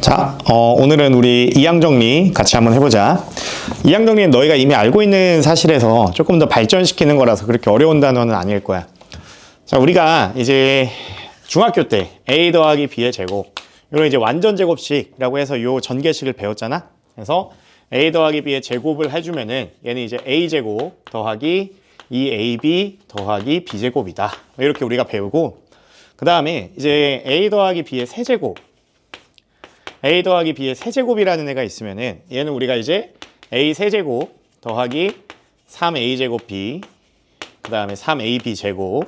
자, 오늘은 우리 이항 정리 같이 한번 해보자. 이항 정리는 너희가 이미 알고 있는 사실에서 조금 더 발전시키는 거라서 그렇게 어려운 단어는 아닐 거야. 자, 우리가 이제 중학교 때 a 더하기 b의 제곱, 이런 이제 완전 제곱식이라고 해서 요 전개식을 배웠잖아. 그래서 a 더하기 b의 제곱을 해주면은 얘는 이제 a 제곱 더하기 2ab 더하기 b 제곱이다. 이렇게 우리가 배우고, 그 다음에 이제 a 더하기 b의 세제곱, a 더하기 b의 세제곱이라는 애가 있으면은 얘는 우리가 이제 a 세제곱 더하기 3a 제곱 b, 그 다음에 3ab 제곱,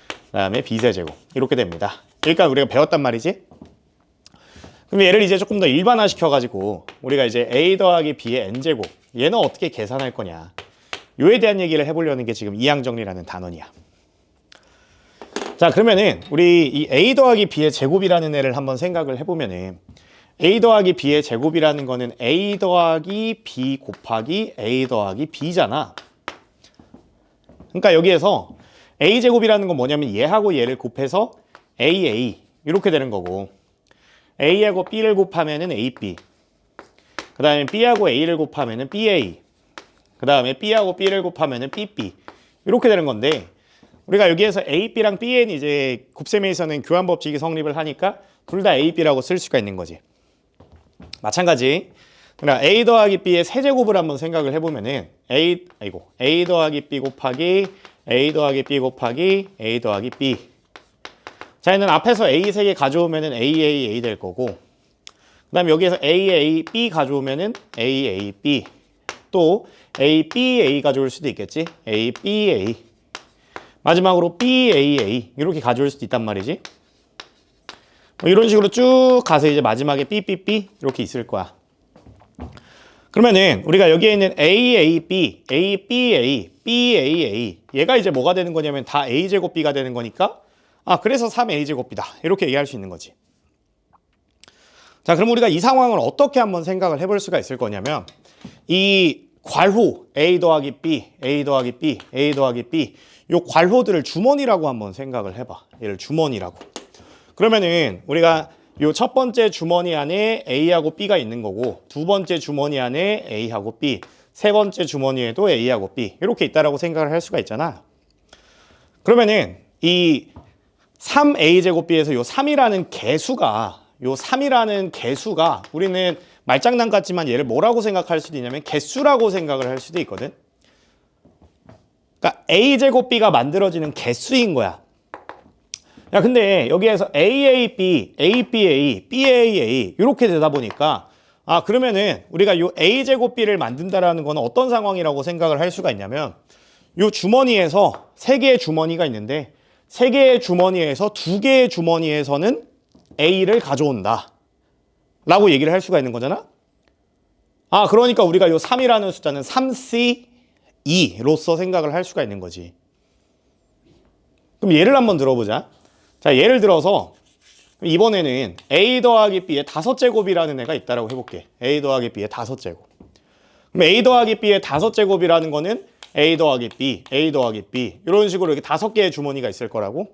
그 다음에 b 세제곱 이렇게 됩니다. 그러니까 우리가 배웠단 말이지. 그럼 얘를 이제 조금 더 일반화 시켜가지고 우리가 이제 a 더하기 b의 n제곱, 얘는 어떻게 계산할 거냐, 요에 대한 얘기를 해보려는 게 지금 이항정리라는 단원이야. 자, 그러면은 우리 이 a 더하기 b의 제곱이라는 애를 한번 생각을 해보면은, a 더하기 b의 제곱이라는 거는 a 더하기 b 곱하기 a 더하기 b잖아. 그러니까 여기에서 a 제곱이라는 건 뭐냐면 얘하고 얘를 곱해서 aa 이렇게 되는 거고, a하고 b를 곱하면은 ab, 그 다음에 b하고 a를 곱하면은 ba, 그 다음에 b하고 b를 곱하면은 bb 이렇게 되는 건데, 우리가 여기에서 a, b랑 b는 이제 곱셈에서는 교환 법칙이 성립을 하니까 둘 다 a, b라고 쓸 수가 있는 거지. 마찬가지. 그러나 a 더하기 b의 세제곱을 한번 생각을 해보면은 a 더하기 b 곱하기 a 더하기 b 곱하기 a 더하기 b. 자, 얘는 앞에서 a 3개 가져오면은 a 될 거고, 그 다음에 여기에서 a, b 가져오면은 a, b, 또 a, b, a 가져올 수도 있겠지. a, b, a. 마지막으로 b, a 이렇게 가져올 수도 있단 말이지. 뭐 이런 식으로 쭉 가서 이제 마지막에 b, b, b 이렇게 있을 거야. 그러면은 우리가 여기에 있는 a, b, a, b, a, b, a 얘가 이제 뭐가 되는 거냐면 다 a 제곱 b가 되는 거니까, 그래서 3a 제곱 b다 이렇게 얘기할 수 있는 거지. 자, 그럼 우리가 이 상황을 어떻게 한번 생각을 해볼 수가 있을 거냐면, 이 괄호 a 더하기 b, a 더하기 b, a 더하기 b, 요 괄호들을 주머니라고 한번 생각을 해봐. 얘를 주머니라고. 그러면은 우리가 요 첫 번째 주머니 안에 a하고 b가 있는 거고, 두 번째 주머니 안에 a하고 b, 세 번째 주머니에도 a하고 b 이렇게 있다라고 생각을 할 수가 있잖아. 그러면은 이 3a 제곱 b에서 요 3이라는 개수가 우리는 말장난 같지만 얘를 뭐라고 생각할 수도 있냐면 개수라고 생각을 할 수도 있거든. 그러니까 a 제곱 b가 만들어지는 개수인 거야. 야, 근데 여기에서 AAB, ABA, BAA 이렇게 되다 보니까, 그러면은 우리가 요 A제곱 B를 만든다라는 거는 어떤 상황이라고 생각을 할 수가 있냐면, 요 주머니에서 3개의 주머니가 있는데 3개의 주머니에서 2개의 주머니에서는 A를 가져온다 라고 얘기를 할 수가 있는 거잖아. 그러니까 우리가 요 3이라는 숫자는 3C2로서 생각을 할 수가 있는 거지. 그럼 예를 한번 들어보자. 자, 예를 들어서 이번에는 a 더하기 b의 5제곱이라는 애가 있다라고 해볼게. a 더하기 b의 5제곱. 그럼 a 더하기 b의 5제곱이라는 거는 a 더하기 b, a 더하기 b 이런 식으로 이렇게 5개의 주머니가 있을 거라고.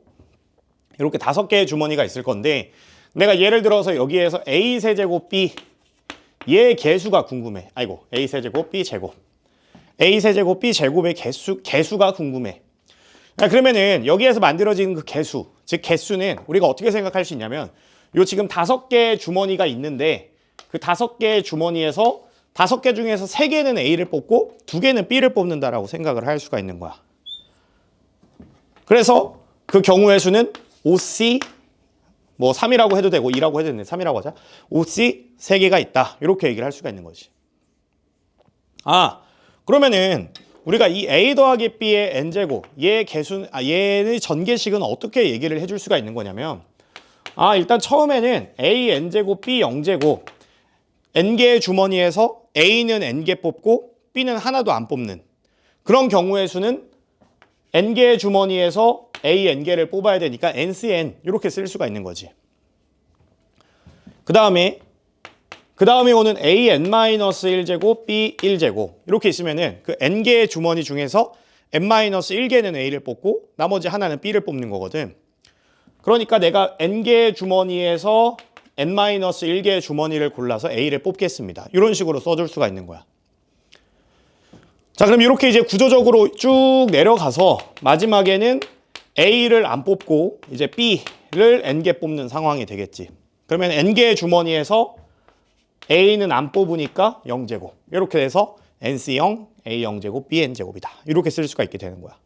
이렇게 5개의 주머니가 있을 건데, 내가 예를 들어서 여기에서 a 세제곱 b, 얘의 개수가 궁금해. a 세제곱 b 제곱, a 세제곱 b 제곱의 개수가 궁금해. 그러면은 여기에서 만들어지는 그 개수, 즉 개수는 우리가 어떻게 생각할 수 있냐면, 요 지금 5개의 주머니가 있는데 그 5개의 주머니에서 5개 중에서 3개는 A를 뽑고 2개는 B를 뽑는다라고 생각을 할 수가 있는 거야. 그래서 그 경우의 수는 OC, 뭐 3이라고 해도 되고 2라고 해도 되는데 3이라고 하자. OC 3개가 있다 이렇게 얘기를 할 수가 있는 거지. 그러면은 우리가 이 a 더하기 b의 n제곱, 얘의 전개식은 어떻게 얘기를 해줄 수가 있는 거냐면, 일단 처음에는 a n제곱 b 0제곱, n개의 주머니에서 a는 n개 뽑고 b는 하나도 안 뽑는 그런 경우의 수는 n개의 주머니에서 a n개를 뽑아야 되니까 ncn 이렇게 쓸 수가 있는 거지. 그 다음에 오는 an-1제곱, b 1제곱 이렇게 있으면은 그 n개의 주머니 중에서 n-1개는 a를 뽑고 나머지 하나는 b를 뽑는 거거든. 그러니까 내가 n개의 주머니에서 n-1개의 주머니를 골라서 A를 뽑겠습니다. 이런 식으로 써줄 수가 있는 거야. 자, 그럼 이렇게 이제 구조적으로 쭉 내려가서 마지막에는 A를 안 뽑고 이제 B를 n개 뽑는 상황이 되겠지. 그러면 n개의 주머니에서 A는 안 뽑으니까 0제곱. 이렇게 돼서 nc0, a 0제곱, b n제곱이다. 이렇게 쓸 수가 있게 되는 거야.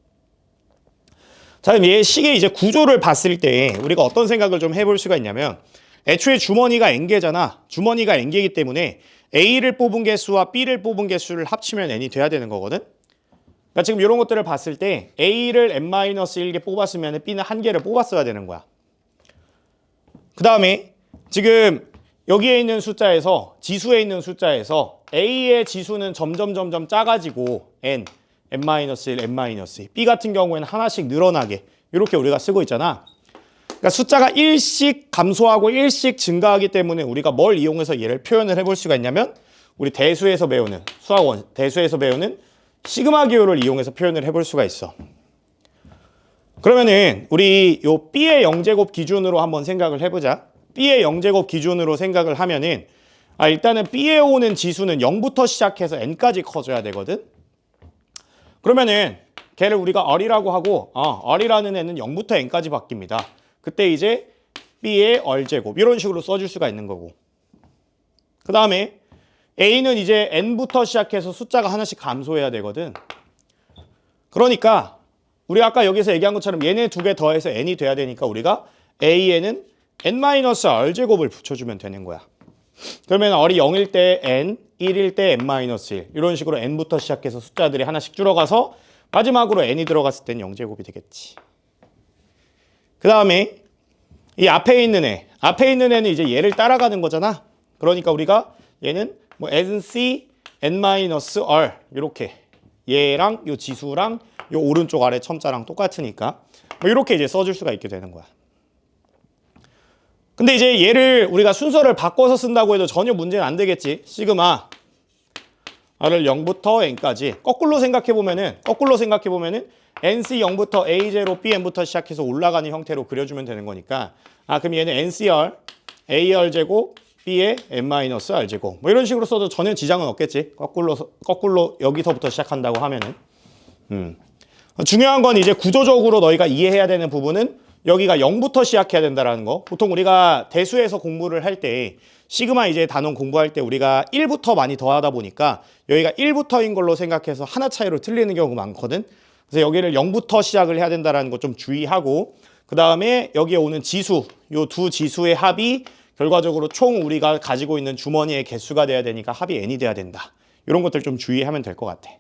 자, 그럼 얘 식의 이제 구조를 봤을 때 우리가 어떤 생각을 좀 해볼 수가 있냐면 애초에 주머니가 n개잖아. 주머니가 n개이기 때문에 A를 뽑은 개수와 B를 뽑은 개수를 합치면 n이 돼야 되는 거거든. 그러니까 지금 이런 것들을 봤을 때 A를 n-1개 뽑았으면 B는 한 개를 뽑았어야 되는 거야. 그 다음에 지금 여기에 있는 숫자에서 지수에 있는 숫자에서 A의 지수는 점점 작아지고 n-1, n-2, B 같은 경우에는 하나씩 늘어나게 이렇게 우리가 쓰고 있잖아. 그러니까 숫자가 1씩 감소하고 1씩 증가하기 때문에 우리가 뭘 이용해서 얘를 표현을 해볼 수가 있냐면 우리 대수에서 배우는 수학원 대수에서 배우는 시그마 기호를 이용해서 표현을 해볼 수가 있어. 그러면은 우리 요 B의 0제곱 기준으로 한번 생각을 해보자. B의 0제곱 기준으로 생각을 하면은 일단은 B에 오는 지수는 0부터 시작해서 n까지 커져야 되거든. 그러면은 걔를 우리가 얼이라고 하고 얼이라는 애는 0부터 n까지 바뀝니다. 그때 이제 B의 얼제곱 이런 식으로 써줄 수가 있는 거고. 그 다음에 A는 이제 n부터 시작해서 숫자가 하나씩 감소해야 되거든. 그러니까 우리 아까 여기서 얘기한 것처럼 얘네 두 개 더해서 n이 돼야 되니까 우리가 A에는 n-r제곱을 붙여주면 되는 거야. 그러면 얼이 0일 때 n, 1일 때 n-1 이런 식으로 n부터 시작해서 숫자들이 하나씩 줄어가서 마지막으로 n이 들어갔을 땐 0제곱이 되겠지. 그 다음에 이 앞에 있는 애는 이제 얘를 따라가는 거잖아. 그러니까 우리가 얘는 뭐 nc, n-r 이렇게 얘랑 요 지수랑 요 오른쪽 아래 첨자랑 똑같으니까 뭐 이렇게 이제 써줄 수가 있게 되는 거야. 근데 이제 얘를 우리가 순서를 바꿔서 쓴다고 해도 전혀 문제는 안 되겠지. 시그마 r을 0부터 n까지 거꾸로 생각해 보면은 nc 0부터 a0 bn부터 시작해서 올라가는 형태로 그려주면 되는 거니까 그럼 얘는 ncr ar 제곱 b의 n-r 제곱 뭐 이런 식으로 써도 전혀 지장은 없겠지. 거꾸로 여기서부터 시작한다고 하면은 중요한 건 이제 구조적으로 너희가 이해해야 되는 부분은 여기가 0부터 시작해야 된다는 거. 보통 우리가 대수에서 공부를 할 때 시그마 이제 단원 공부할 때 우리가 1부터 많이 더하다 보니까 여기가 1부터인 걸로 생각해서 하나 차이로 틀리는 경우가 많거든. 그래서 여기를 0부터 시작을 해야 된다는 거 좀 주의하고 그 다음에 여기에 오는 지수, 요 두 지수의 합이 결과적으로 총 우리가 가지고 있는 주머니의 개수가 돼야 되니까 합이 n이 돼야 된다. 이런 것들 좀 주의하면 될 것 같아.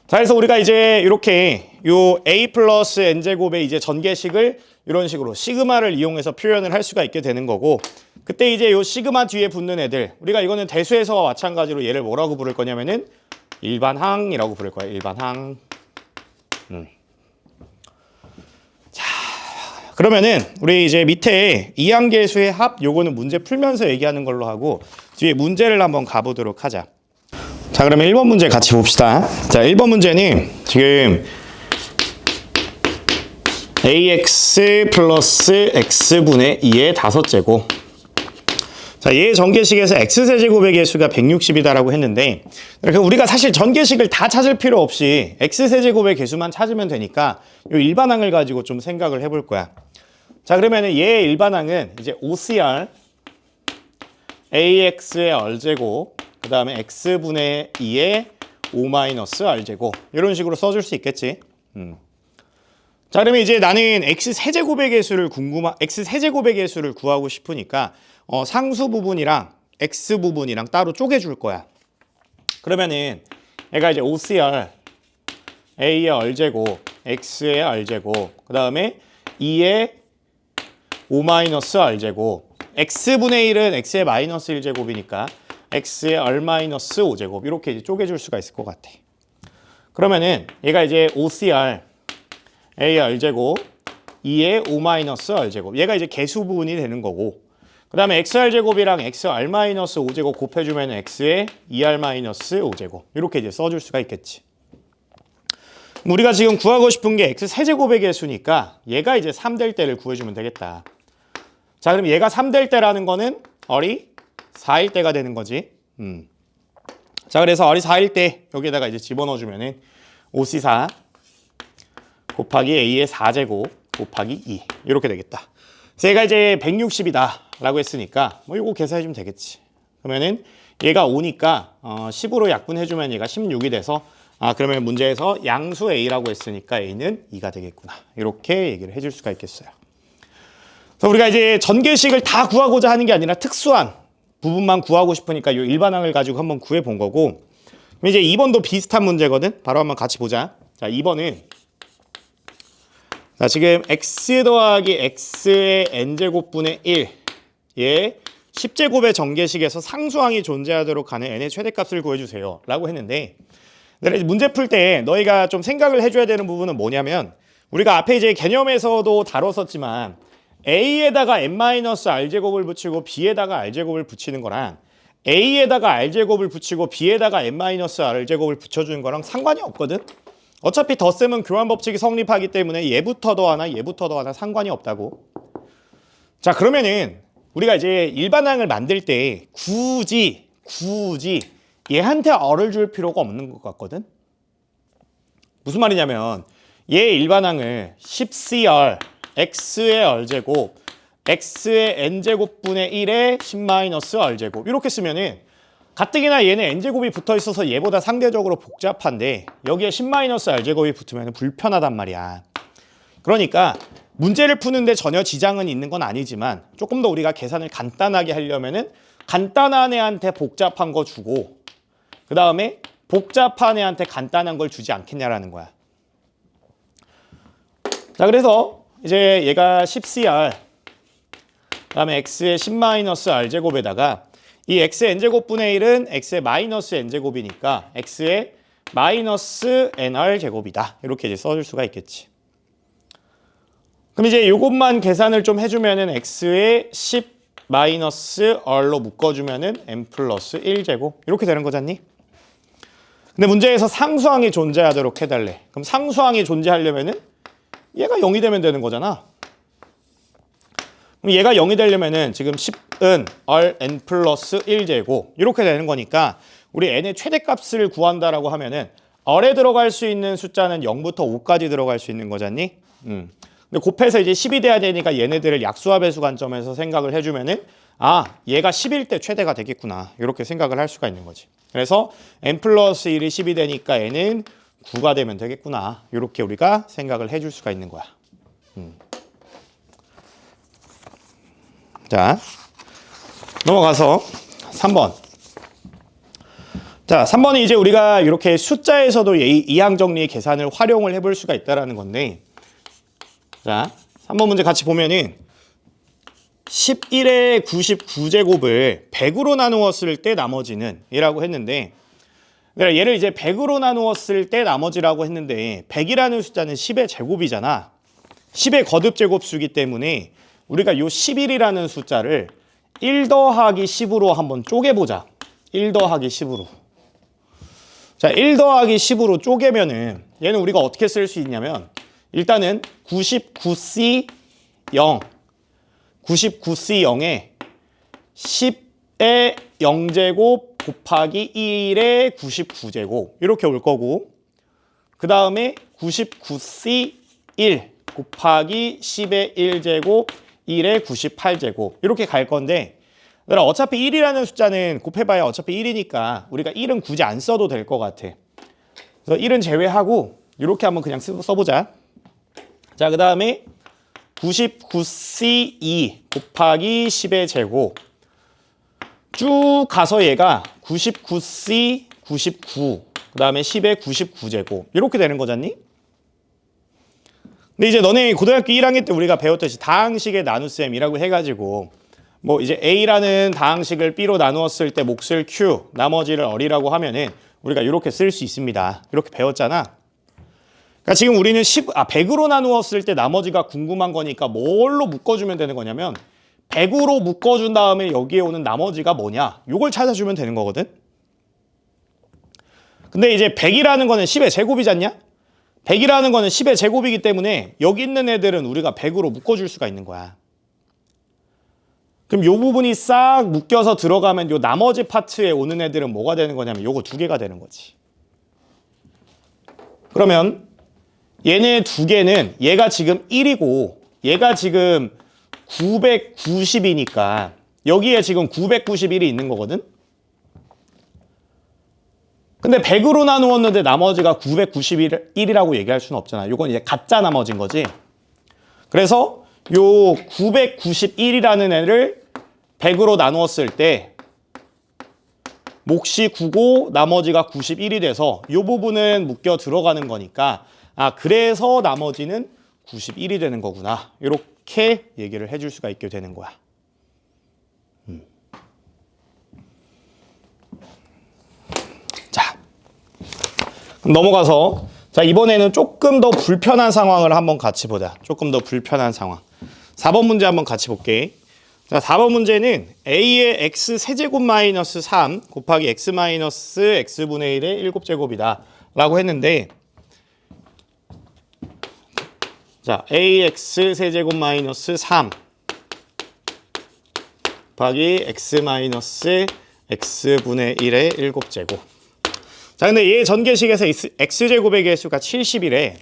자, 그래서 우리가 이제 이렇게 요 a 플러스 n제곱의 이제 전개식을 이런 식으로 시그마를 이용해서 표현을 할 수가 있게 되는 거고 그때 이제 요 시그마 뒤에 붙는 애들 우리가 이거는 대수에서와 마찬가지로 얘를 뭐라고 부를 거냐면은 일반항이라고 부를 거야. 일반항. 자, 그러면은 우리 이제 밑에 이항계수의 합 요거는 문제 풀면서 얘기하는 걸로 하고 뒤에 문제를 한번 가보도록 하자. 자, 그러면 1번 문제 같이 봅시다. 자, 1번 문제는 지금 ax 플러스 x분의 2의 5제곱. 자, 얘 전개식에서 x세제곱의 개수가 160이다라고 했는데 그러니까 우리가 사실 전개식을 다 찾을 필요 없이 x세제곱의 개수만 찾으면 되니까 이 일반항을 가지고 좀 생각을 해볼 거야. 자, 그러면 얘의 일반항은 이제 OCR ax의 r제곱 그 다음에 x분의 2의 5-r제곱 이런 식으로 써줄 수 있겠지. 자, 그러면 이제 나는 x세제곱의 개수를 x세제곱의 개수를 구하고 싶으니까 상수 부분이랑 x 부분이랑 따로 쪼개줄 거야. 그러면은 얘가 이제 OCR a의 r제곱 x의 r제곱 그 다음에 2의 5-r제곱 x분의 1은 x의 마이너스 1제곱이니까 x의 r-5제곱 이렇게 이제 쪼개줄 수가 있을 것 같아. 그러면은 얘가 이제 OCR a의 r제곱 2의 5-r제곱 얘가 이제 개수 부분이 되는 거고 그 다음에 xr제곱이랑 xr-5제곱 곱해주면 x의 2r-5제곱 이렇게 이제 써줄 수가 있겠지. 우리가 지금 구하고 싶은 게 x세제곱의 개수니까 얘가 이제 3 될 때를 구해주면 되겠다. 자, 그럼 얘가 3 될 때라는 거는 얼이 4일 때가 되는 거지. 자, 그래서 얼이 4일 때 여기에다가 이제 집어넣어주면은 5C4 곱하기 A의 4제곱 곱하기 2 이렇게 되겠다. 그래서 얘가 이제 160이다 라고 했으니까 뭐 이거 계산해주면 되겠지. 그러면은 얘가 5니까 10으로 약분해주면 얘가 16이 돼서 그러면 문제에서 양수 A라고 했으니까 A는 2가 되겠구나. 이렇게 얘기를 해줄 수가 있겠어요. 그래서 우리가 이제 전개식을 다 구하고자 하는 게 아니라 특수한 부분만 구하고 싶으니까 이 일반항을 가지고 한번 구해 본 거고, 그럼 이제 2번도 비슷한 문제거든. 바로 한번 같이 보자. 자, 2번은 자, 지금 x 더하기 x의 n제곱분의 1의 10제곱의 전개식에서 상수항이 존재하도록 하는 n의 최대값을 구해주세요 라고 했는데, 문제 풀 때 너희가 좀 생각을 해줘야 되는 부분은 뭐냐면, 우리가 앞에 이제 개념에서도 다뤘었지만 a에다가 n-r제곱을 붙이고 b에다가 r제곱을 붙이는 거랑 a에다가 r제곱을 붙이고 b에다가 n-r제곱을 붙여주는 거랑 상관이 없거든. 어차피 덧셈은 교환 법칙이 성립하기 때문에 얘부터 더하나 얘부터 더하나 상관이 없다고. 자, 그러면은 우리가 이제 일반항을 만들 때 굳이 얘한테 얼을 줄 필요가 없는 것 같거든. 무슨 말이냐면 얘 일반항을 10cr x의 r제곱 x의 n제곱분의 1의 10-r제곱 이렇게 쓰면은 가뜩이나 얘는 n제곱이 붙어 있어서 얘보다 상대적으로 복잡한데 여기에 10-r제곱이 붙으면 불편하단 말이야. 그러니까 문제를 푸는데 전혀 지장은 있는 건 아니지만 조금 더 우리가 계산을 간단하게 하려면은 간단한 애한테 복잡한 거 주고 그 다음에 복잡한 애한테 간단한 걸 주지 않겠냐라는 거야. 자, 그래서 이제 얘가 10cr 그 다음에 x의 10-r제곱에다가 이 x의 n제곱분의 1은 x의 마이너스 n제곱이니까 x의 마이너스 nr제곱이다. 이렇게 이제 써줄 수가 있겠지. 그럼 이제 이것만 계산을 좀 해주면은 x의 10-r로 묶어주면은 n 플러스 1제곱 이렇게 되는 거잖니? 근데 문제에서 상수항이 존재하도록 해달래. 그럼 상수항이 존재하려면은 얘가 0이 되면 되는 거잖아. 그럼 얘가 0이 되려면은 지금 10은 n 플러스 1제곱 이렇게 되는 거니까 우리 n의 최대값을 구한다라고 하면은 r에 들어갈 수 있는 숫자는 0부터 5까지 들어갈 수 있는 거잖니? 근데 곱해서 이제 10이 돼야 되니까 얘네들을 약수와 배수 관점에서 생각을 해주면은 얘가 10일 때 최대가 되겠구나 이렇게 생각을 할 수가 있는 거지. 그래서 n 플러스 1이 10이 되니까 n은 9가 되면 되겠구나 이렇게 우리가 생각을 해줄 수가 있는 거야. 자, 넘어가서 3번. 자, 3번은 이제 우리가 이렇게 숫자에서도 이항 정리의 계산을 활용을 해볼 수가 있다는 건데, 자, 3번 문제 같이 보면은 11의 99제곱을 100으로 나누었을 때 나머지는 이라고 했는데, 얘를 이제 100으로 나누었을 때 나머지라고 했는데 100이라는 숫자는 10의 제곱이잖아. 10의 거듭 제곱수기 때문에 우리가 요 11이라는 숫자를 1 더하기 10으로 한번 쪼개보자. 1 더하기 10으로. 자, 1 더하기 10으로 쪼개면은 얘는 우리가 어떻게 쓸 수 있냐면 일단은 99C 0 99C 0에 10의 0제곱 곱하기 1의 99제곱 이렇게 올 거고, 그 다음에 99C 1 곱하기 10의 1제곱 1의 98제곱 이렇게 갈 건데, 어차피 1이라는 숫자는 곱해봐야 어차피 1이니까 우리가 1은 굳이 안 써도 될 것 같아. 그래서 1은 제외하고 이렇게 한번 그냥 써보자. 자, 그 다음에 99C 2 곱하기 10의 제곱 쭉 가서 얘가 99C 99 그 다음에 10의 99제곱 이렇게 되는 거잖니? 근데 이제 너네 고등학교 1학년 때 우리가 배웠듯이 다항식의 나눗셈이라고 해가지고 뭐 이제 A라는 다항식을 B로 나누었을 때 몫을 Q 나머지를 R이라고 하면은 우리가 이렇게 쓸 수 있습니다. 이렇게 배웠잖아. 그러니까 지금 우리는 100으로 나누었을 때 나머지가 궁금한 거니까 뭘로 묶어주면 되는 거냐면 100으로 묶어준 다음에 여기에 오는 나머지가 뭐냐 요걸 찾아주면 되는 거거든. 근데 이제 100이라는 거는 10의 제곱이지 않냐? 100이라는 거는 10의 제곱이기 때문에 여기 있는 애들은 우리가 100으로 묶어줄 수가 있는 거야. 그럼 요 부분이 싹 묶여서 들어가면 요 나머지 파트에 오는 애들은 뭐가 되는 거냐면 요거 두 개가 되는 거지. 그러면 얘네 두 개는 얘가 지금 1이고 얘가 지금 990이니까 여기에 지금 991이 있는 거거든? 근데 100으로 나누었는데 나머지가 991이라고 얘기할 수는 없잖아. 요건 이제 가짜 나머지인 거지. 그래서 요 991이라는 애를 100으로 나누었을 때 몫이 9고 나머지가 91이 돼서 이 부분은 묶여 들어가는 거니까 그래서 나머지는 91이 되는 거구나. 이렇게 얘기를 해줄 수가 있게 되는 거야. 자, 그럼 넘어가서 자 이번에는 조금 더 불편한 상황을 한번 같이 보자. 조금 더 불편한 상황. 4번 문제 한번 같이 볼게. 자, 4번 문제는 a의 x 세제곱 마이너스 3 곱하기 x 마이너스 x분의 1의 7제곱이다 라고 했는데 자, ax 세제곱 마이너스 3 곱하기 x 마이너스 x분의 1의 7제곱. 자, 근데 얘 전개식에서 x제곱의 개수가 70이래.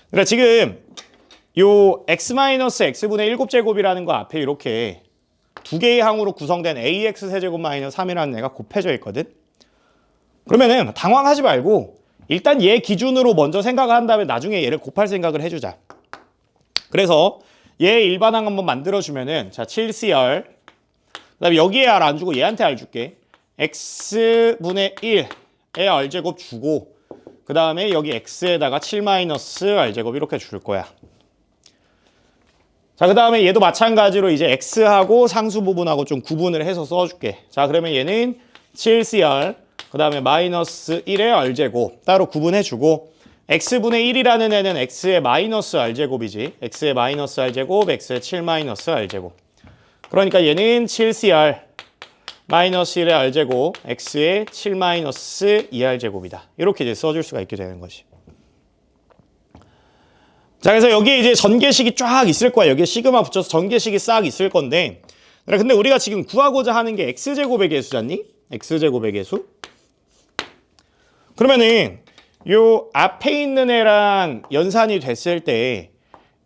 그러니까 지금 요 x 마이너스 x분의 7제곱이라는 거 앞에 이렇게 두 개의 항으로 구성된 ax 세제곱 마이너스 3이라는 애가 곱해져 있거든. 그러면은 당황하지 말고 일단 얘 기준으로 먼저 생각을 한 다음에 나중에 얘를 곱할 생각을 해주자. 그래서 얘 일반항 한번 만들어주면은 자 7cr 그다음에 여기에 r 안 주고 얘한테 r 줄게. x분의 1의 r제곱 주고 그 다음에 여기 x에다가 7 마이너스 r제곱 이렇게 줄 거야. 자, 그 다음에 얘도 마찬가지로 이제 x하고 상수 부분하고 좀 구분을 해서 써줄게. 자, 그러면 얘는 7cr, 그 다음에 마이너스 1의 r제곱 따로 구분해주고 x분의 1이라는 애는 x의 마이너스 r제곱이지. x의 마이너스 r제곱, x의 7 마이너스 r제곱. 그러니까 얘는 7cr 마이너스 1의 r제곱, x의 7 마이너스 2r제곱이다. 이렇게 이제 써줄 수가 있게 되는 거지. 자, 그래서 여기에 이제 전개식이 쫙 있을 거야. 여기에 시그마 붙여서 전개식이 싹 있을 건데 근데 우리가 지금 구하고자 하는 게 x제곱의 개수잖니? x제곱의 개수? 그러면은 요 앞에 있는 애랑 연산이 됐을 때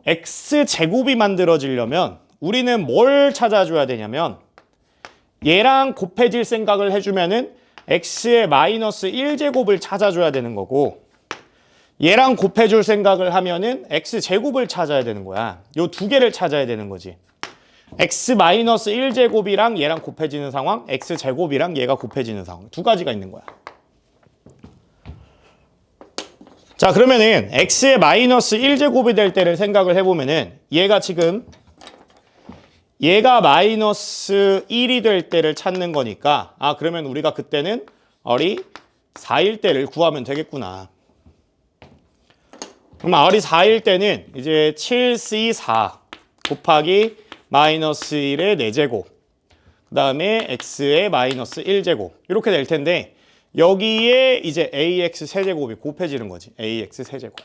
x제곱이 만들어지려면 우리는 뭘 찾아줘야 되냐면 얘랑 곱해질 생각을 해주면은 x의 마이너스 1제곱을 찾아줘야 되는 거고 얘랑 곱해줄 생각을 하면은 x제곱을 찾아야 되는 거야. 요 두 개를 찾아야 되는 거지. x 마이너스 1제곱이랑 얘랑 곱해지는 상황, x제곱이랑 얘가 곱해지는 상황. 두 가지가 있는 거야. 자, 그러면은 x의 마이너스 1제곱이 될 때를 생각을 해보면은 얘가 지금 얘가 마이너스 1이 될 때를 찾는 거니까 그러면 우리가 그때는 r이 4일 때를 구하면 되겠구나. 그럼 r이 4일 때는 이제 7c4 곱하기 마이너스 1의 4제곱 그 다음에 x의 마이너스 1제곱 이렇게 될 텐데 여기에 이제 ax 세제곱이 곱해지는 거지. ax 세제곱.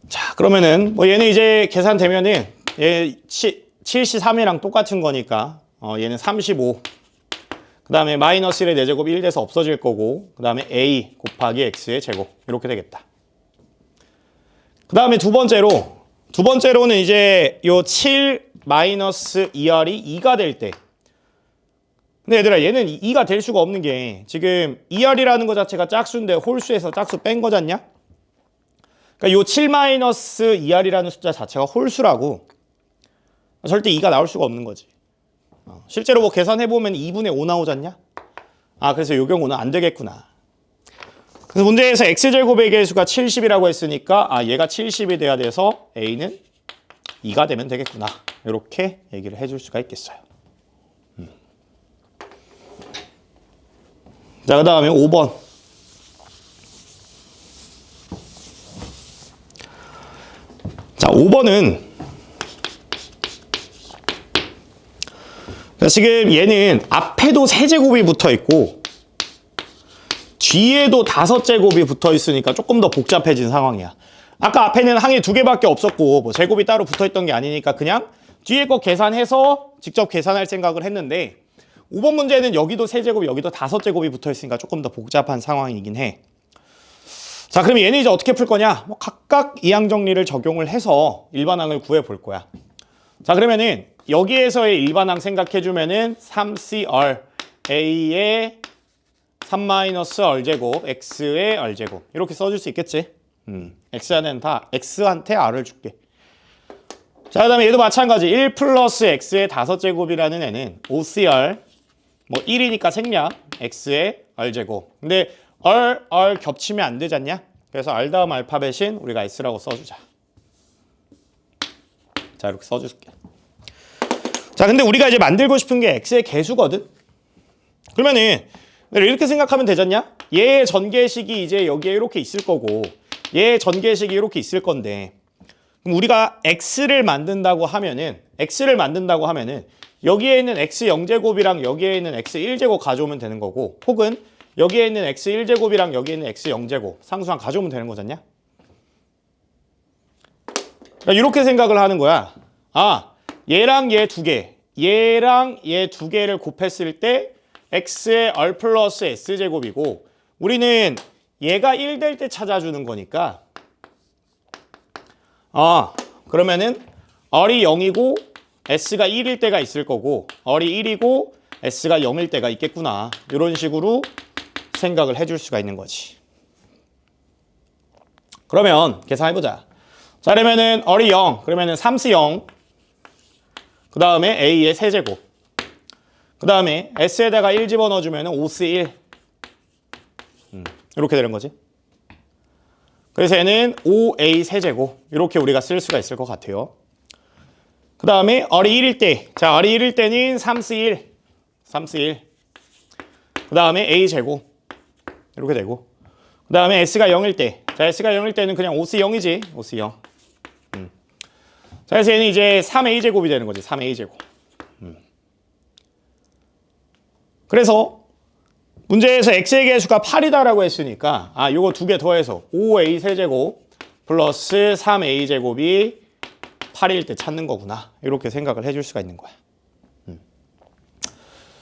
자, 그러면은 뭐 얘는 이제 계산되면은 얘 7c3이랑 똑같은 거니까 얘는 35 그 다음에 마이너스 1의 4제곱 1 돼서 없어질 거고 그 다음에 a 곱하기 x의 제곱 이렇게 되겠다. 그 다음에 두 번째로는 이제 요 7 마이너스 2r이 2가 될 때 근데 얘들아 얘는 2가 될 수가 없는 게 지금 2r이라는 거 자체가 짝수인데 홀수에서 짝수 뺀 거잖냐? 그러니까 요 7 마이너스 2r이라는 숫자 자체가 홀수라고 절대 2가 나올 수가 없는 거지. 실제로 뭐 계산해보면 2분의 5 나오잖냐? 그래서 이 경우는 안 되겠구나. 그래서 문제에서 x제곱의 개수가 70이라고 했으니까 얘가 70이 돼야 돼서 a는 2가 되면 되겠구나. 이렇게 얘기를 해줄 수가 있겠어요. 자, 그 다음에 5번. 자, 5번은 지금 얘는 앞에도 3제곱이 붙어 있고 뒤에도 5제곱이 붙어 있으니까 조금 더 복잡해진 상황이야. 아까 앞에는 항이 2개밖에 없었고 뭐 제곱이 따로 붙어있던 게 아니니까 그냥 뒤에 거 계산해서 직접 계산할 생각을 했는데 5번 문제는 여기도 3제곱 여기도 5제곱이 붙어있으니까 조금 더 복잡한 상황이긴 해. 자, 그럼 얘는 이제 어떻게 풀 거냐? 뭐 각각 이항 정리를 적용을 해서 일반항을 구해 볼 거야. 자, 그러면은 여기에서의 일반항 생각해 주면은 3CR A의 3-R제곱 X의 R제곱 이렇게 써줄 수 있겠지? X한테 R을 줄게. 자, 그 다음에 얘도 마찬가지 1 플러스 X의 5제곱이라는 애는 OCR 뭐 1이니까 생략 X의 R제곱. 근데 R 겹치면 안 되지 않냐? 그래서 R 다음 알파벳인 우리가 S라고 써주자. 자, 이렇게 써줄게. 자, 근데 우리가 이제 만들고 싶은 게 X의 개수거든? 그러면은 이렇게 생각하면 되잖냐? 얘의 전개식이 이제 여기에 이렇게 있을 거고 얘의 전개식이 이렇게 있을 건데 그럼 우리가 X를 만든다고 하면은 여기에 있는 X0제곱이랑 여기에 있는 X1제곱 가져오면 되는 거고 혹은 여기에 있는 X1제곱이랑 여기에 있는 X0제곱 상수항 가져오면 되는 거잖냐? 그러니까 이렇게 생각을 하는 거야. 아, 얘랑 얘 2개, 얘랑 얘 2개를 곱했을 때 X의 R 플러스 S제곱이고 우리는 얘가 1 될 때 찾아주는 거니까 그러면은 R이 0이고 S가 1일 때가 있을 거고 R이 1이고 S가 0일 때가 있겠구나. 이런 식으로 생각을 해줄 수가 있는 거지. 그러면 계산해보자. 자, 그러면은 R이 0, 그러면은 3C 0, 그 다음에 A의 세제곱, 그 다음에 S에다가 1 집어넣어주면은 5C 1 이렇게 되는 거지. 그래서 얘는 5A 세제곱 이렇게 우리가 쓸 수가 있을 것 같아요. 그 다음에 R이 1일 때, 자, R이 1일 때는 3C 1, 그 다음에 A 제곱 이렇게 되고 그 다음에 S가 0일 때, 자, S가 0일 때는 그냥 5C 0이지, 5C 0. 자, 그래서 얘는 이제 3A 제곱이 되는 거지, 3A 제곱. 그래서 문제에서 X의 개수가 8이다라고 했으니까 요거 2개 더해서 5A 세제곱 플러스 3A 제곱이 8일 때 찾는 거구나. 이렇게 생각을 해줄 수가 있는 거야.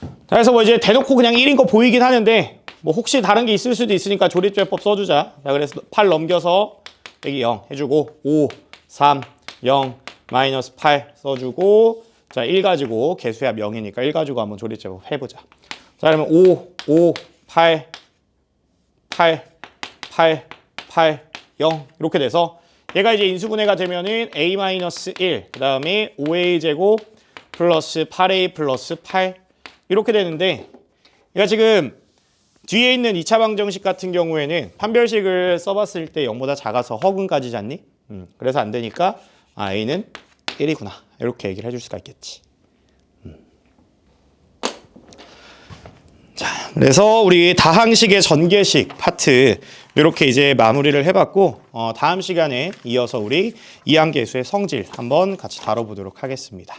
자, 그래서 뭐 이제 대놓고 그냥 1인 거 보이긴 하는데 뭐 혹시 다른 게 있을 수도 있으니까 조립제법 써주자. 자, 그래서 8 넘겨서 여기 0 해주고 5, 3, 0, 마이너스 8 써주고 자, 1 가지고 개수합 0이니까 1 가지고 한번 조립제법 해보자. 자, 그러면 5, 8, 0 이렇게 돼서 얘가 이제 인수분해가 되면은 A-1, 그 다음에 5A 제곱 플러스 8A 플러스 8 이렇게 되는데 얘가 지금 뒤에 있는 2차 방정식 같은 경우에는 판별식을 써봤을 때 0보다 작아서 허근까지지 않니? 그래서 안 되니까 A는 1이구나 이렇게 얘기를 해줄 수가 있겠지. 자, 그래서 우리 다항식의 전개식 파트 이렇게 이제 마무리를 해봤고 다음 시간에 이어서 우리 이항계수의 성질 한번 같이 다뤄보도록 하겠습니다.